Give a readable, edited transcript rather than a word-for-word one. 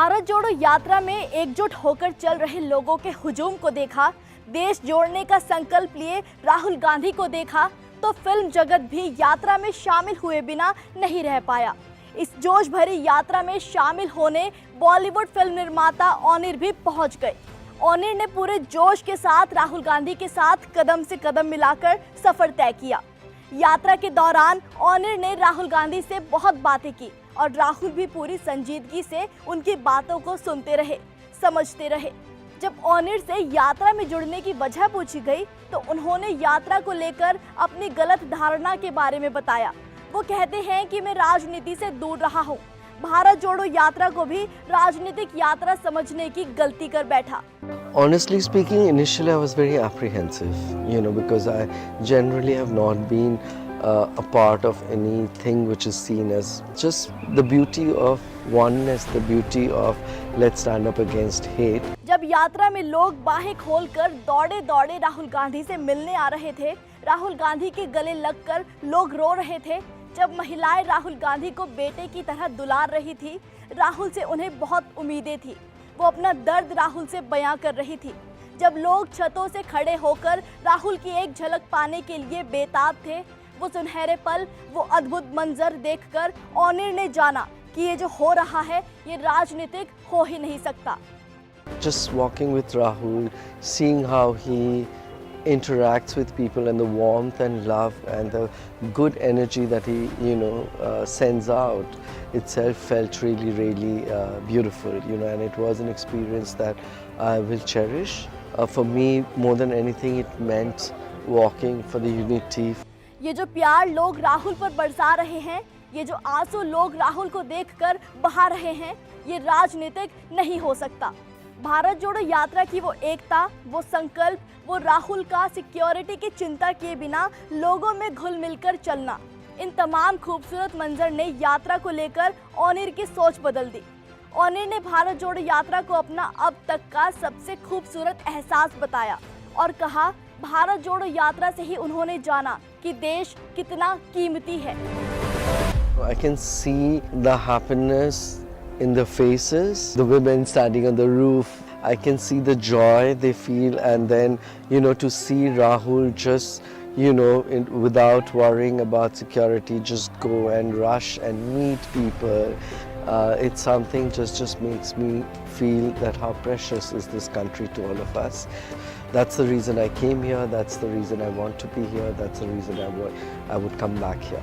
भारत जोड़ो यात्रा में एकजुट होकर चल रहे लोगों के हुजूम को देखा, देश जोड़ने का संकल्प लिए राहुल गांधी को देखा तो फिल्म जगत भी यात्रा में शामिल हुए बिना नहीं रह पाया। इस जोश भरी यात्रा में शामिल होने बॉलीवुड फिल्म निर्माता ओनिर भी पहुंच गए। ओनिर ने पूरे जोश के साथ राहुल गांधी के साथ कदम से कदम मिलाकर सफर तय किया। यात्रा के दौरान ओनिर ने राहुल गांधी से बहुत बातें की और राहुल भी पूरी संजीदगी से उनकी बातों को सुनते रहे, समझते रहे। जब ओनिर से यात्रा में जुड़ने की वजह पूछी गई तो उन्होंने यात्रा को लेकर अपनी गलत धारणा के बारे में बताया। वो कहते हैं कि मैं राजनीति से दूर रहा हूँ। भारत जोड़ो यात्रा को भी राजनीतिक यात्रा समझने की गलती कर बैठा। Honestly speaking, initially I was very apprehensive, because I generally have not been a part of anything which is seen as just the beauty of oneness, the beauty of let's stand up against hate. जब यात्रा में लोग बाहें खोलकर दौड़े दौड़े राहुल गांधी से मिलने आ रहे थे, राहुल गांधी के गले लगकर लोग रो रहे थे, जब महिलाएं राहुल गांधी को बेटे की तरह दुलार रही थी, राहुल से उन्हें बहुत उम्मीदें थी। वो अपना दर्द राहुल से बयां कर रही थी। जब लोग छतों से खड़े होकर राहुल की एक झलक पाने के लिए बेताब थे, वो सुनहरे पल, वो अद्भुत मंजर देखकर ओनिर ने जाना कि ये जो हो रहा है ये राजनीतिक हो ही नहीं सकता। Just walking with Rahul, seeing how he interacts with people and the warmth and love and the good energy that he sends out itself felt really beautiful, and it was an experience that I will cherish. For me, more than anything, it meant walking for the unity. ये जो प्यार लोग राहुल पर बरसा रहे हैं, ये जो आंसू लोग राहुल को देखकर बहा रहे हैं, ये राजनीतिक नहीं हो सकता। भारत जोड़ो यात्रा की वो एकता, वो संकल्प, वो राहुल का सिक्योरिटी की चिंता किए बिना लोगों में घुल मिलकर चलना, इन तमाम खूबसूरत मंजर ने यात्रा को लेकर ओनिर की सोच बदल दी। ओनिर ने भारत जोड़ो यात्रा को अपना अब तक का सबसे खूबसूरत एहसास बताया और कहा, भारत जोड़ो यात्रा से ही उन्होंने जाना कि देश कितना कीमती है। I can see the happiness in the faces, the women standing on the roof. I can see the joy they feel, and then to see Rahul just without worrying about security, just go and rush and meet people. It's something just makes me feel that how precious is this country to all of us. That's the reason I came here, that's the reason I want to be here, that's the reason I would come back here.